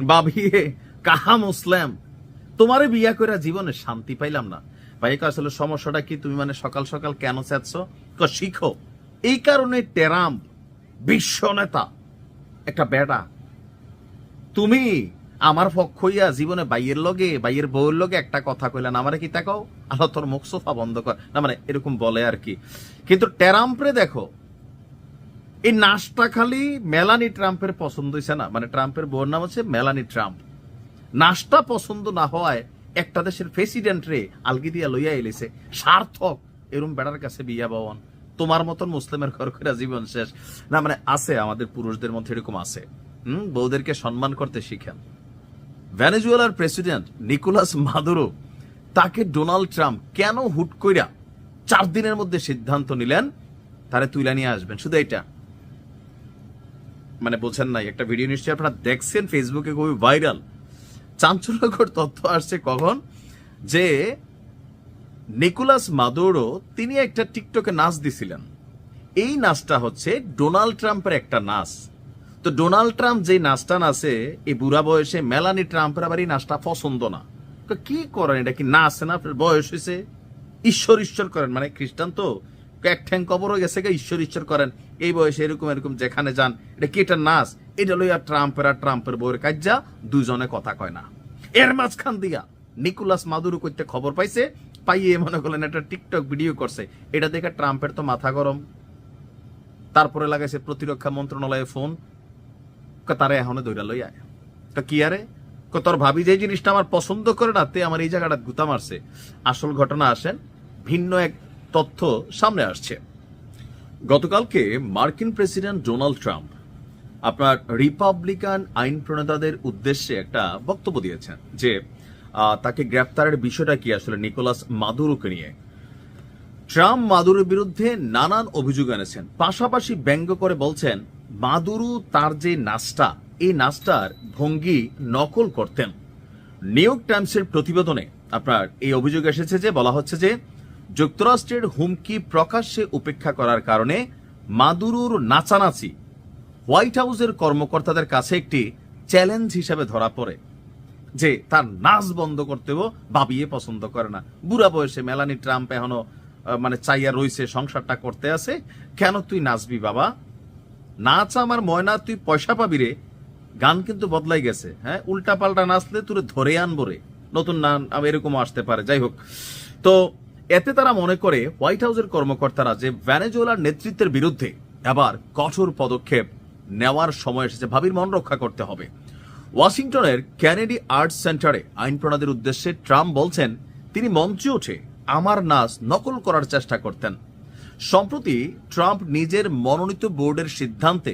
বাবিয়ে কাহা মুসলিম, তোমারে বিয়া করে জীবনে শান্তি পাইলাম না। ভাই আসলে সমস্যাটা কি, তুমি মানে সকাল সকাল কেন চাচ্ছ? শিখো। এই কারণে ট্রাম্প বিশ্ব নেতা একটা বেটা, তুমি আমার পক্ষ হইয়া জীবনে বাইয়ের লগে বাইয়ের বউয়ের লগে একটা কথা কইলেন, আমারে কি তাকাও আল্লাহ তোর মুখ সোফা বন্ধ কর, না মানে এরকম বলে আর কি। কিন্তু ট্রাম্পরে দেখো, এই নাচটা খালি মেলানি ট্রাম্পের পছন্দ হয়েছে না, মানে ট্রাম্পের বউর নাম হচ্ছে মেলানি ট্রাম্প। নাচটা পছন্দ না হওয়ায় একটা দেশের প্রেসিডেন্ট রে আলগি দিয়া লইয়া এলেছে, সার্থক এরম বেড়ার কাছে বিয়া বাওয়ান, তোমার মতন মুসলিমের ঘর করে জীবন শেষ। না মানে আছে, আমাদের পুরুষদের মধ্যে এরকম আছে। বউদেরকে সম্মান করতে শিখেন। ভেনেজুয়েলার প্রেসিডেন্ট নিকোলাস মাদুরো, তাকে ডোনাল্ড ট্রাম্প কেন হুট কইরা 4 দিনের মধ্যে সিদ্ধান্ত নিলেন তারে তুইলা নিয়ে আসবেন, শুধু এটা মানে বোঝেন নাই। একটা ভিডিও নিশ্চয়ই আপনারা দেখছেন, ফেসবুকে খুবই ভাইরাল। চাঞ্চল্যকর তথ্য আসছে কখন, যে নিকোলাস মাদুরো তিনি একটা টিকটকে নাচ দিছিলেন। এই নাচটা হচ্ছে ডোনাল্ড ট্রাম্পের একটা নাচ। তো ডোনাল্ড ট্রাম্প যে নাচটা নাচে, এই বুড়া বয়সে মেলানি ট্রাম্পের আবার এই নাচটা পছন্দ না। কি করেন, এটা কি নাচ না? আপনার বয়স হয়েছে, ঈশ্বর ঈশ্বর করেন, মানে খ্রিস্টান তো এক ঠ্যাং কবর হয়ে গেছে, ঈশ্বর ঈশ্বর করেন এই বয়সে, এরকম এরকম যেখানে যান। এটা কি এটা নাচ? এটা লইয়া ট্রাম্পের আর ট্রাম্পের বউয়ের কাজ্জা, দুজনে কথা কয় না। এর মাঝখান দিয়া নিকোলাস মাদুরো কইতে খবর পাইছে, পাইয়ে মনে করলেন একটা টিকটক ভিডিও করছে। এটা দেখে ট্রাম্পের তো মাথা গরম, তারপরে লাগাইছে প্রতিরক্ষা মন্ত্রণালয়ে ফোন, তারা এখনো দৈরা লই আয়। তা কি আরে, তোর ভাবি যে জিনিসটা আমার পছন্দ করে না, তে আমার এই জায়গাটা গুতা মারছে। আসল ঘটনা আসেন, ভিন্ন এক তথ্য সামনে আসছে। গতকালকে মার্কিন প্রেসিডেন্ট ডোনাল্ড ট্রাম্প আপনার রিপাবলিকান আইন প্রণেতাদের উদ্দেশ্যে একটা বক্তব্য দিয়েছেন যে তাকে গ্রেফতারের বিষয়টা কি আসলে নিকোলাস মাদুরোকে নিয়ে। ট্রাম্প মাদুরোর বিরুদ্ধে নানান অভিযোগ এনেছেন, পাশাপাশি ব্যঙ্গ করে বলছেন মাদুরো তার যে নাচটা, এই নাচটার ভঙ্গি নকল করতেন। নিউ ইয়র্ক টাইমসের প্রতিবেদনে আপনার এই অভিযোগ এসেছে, যে বলা হচ্ছে যে যুক্তরাষ্ট্রের হুমকি প্রকাশ্যে উপেক্ষা করার কারণে মাদুরোর নাচানাচি হোয়াইট হাউসের কর্মকর্তাদের কাছে একটি চ্যালেঞ্জ হিসেবে ধরা পড়ে, যে তার নাচ বন্ধ করতেও ভাবিয়ে পছন্দ করে না। বুড়া বয়সে মেলানি ট্রাম্প এখনো মানে চাইয়া রইছে, সংসারটা করতে আছে, কেন তুই নাচবি বাবা? নাচ আমার ময়না, তুই পয়সা পাবি রে। গান কিন্তু বদলাই গেছে, হ্যাঁ, উল্টা পাল্টা নাচলে তুই ধরে আনবো রে, নতুন নাম এরকম আসতে পারে। যাই হোক, তো এতে তারা মনে করে হোয়াইট হাউসের কর্মকর্তারা যে ভেনেজুয়েলার নেতৃত্বের বিরুদ্ধে আবার কঠোর পদক্ষেপ নেওয়ার সময় এসেছে, ভাবির মন রক্ষা করতে হবে। ওয়াশিংটনের কেনেডি আর্টস সেন্টারে আইন প্রণেতাদের উদ্দেশ্যে ট্রাম্প বলছেন তিনি মঞ্চে উঠে আমার নাচ নকল করার চেষ্টা করতেন। সম্প্রতি ট্রাম্প নিজের মনোনীত বোর্ডের সিদ্ধান্তে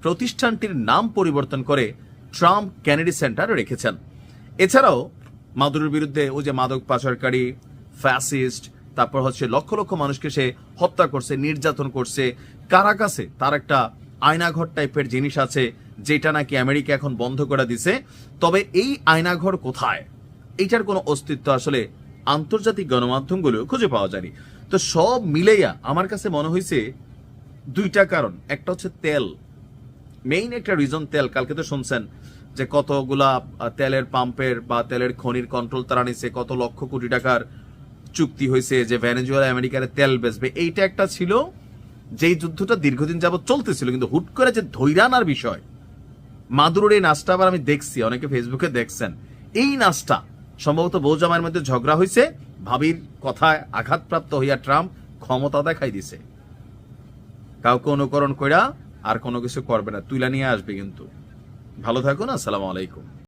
প্রতিষ্ঠানটির নাম পরিবর্তন করে ট্রাম্প কেনেডি সেন্টার রেখেছেন। এছাড়াও মাদুরোর বিরুদ্ধে ওই যে মাদক পাচারকারী, ফ্যাসিস্ট, তারপর হচ্ছে লক্ষ লক্ষ মানুষকে সে হত্যা করছে, নির্যাতন করছে, কারাকাসে তার একটা আয়নাঘর টাইপের জিনিস আছে, যেটা নাকি আমেরিকা এখন বন্ধ করে দিছে। তবে এই আয়নাঘর কোথায়, এইটার কোনো অস্তিত্ব আসলে আন্তর্জাতিক গণমাধ্যমগুলো খুঁজে পাওয়া যায়নি। তো সব মিলেইয়া আমার কাছে মনে হয়েছে দুইটা কারণ। একটা হচ্ছে তেল, মেইন একটা রিজন তেল। কালকে তো শুনছেন যে কতগুলা তেলের পাম্পের বা তেলের খনির কন্ট্রোল তারা নিছে, কত লক্ষ কোটি টাকার চুক্তি হয়েছে যে ভেনেজুয়েলা আমেরিকার তেল বেচবে। এইটা একটা ছিল, যেই যুদ্ধটা দীর্ঘদিন যাবত চলতেছিল, কিন্তু হুট করে যে ধৈরানার বিষয়, মাদুরোর এই নাচটা আবার আমি দেখছি, অনেকে ফেসবুকে দেখছেন, এই নাচটা সম্ভবত বৌজামায়ের মধ্যে ঝগড়া হয়েছে, ভাবির কথায় আঘাতপ্রাপ্ত হইয়া ট্রাম্প ক্ষমতা দেখাই দিছে, কাউকে অনুকরণ কইরা আর কোনো কিছু করবে না, তুইলা নিয়ে আসবে। কিন্তু ভালো থাকুন, আসসালামু আলাইকুম।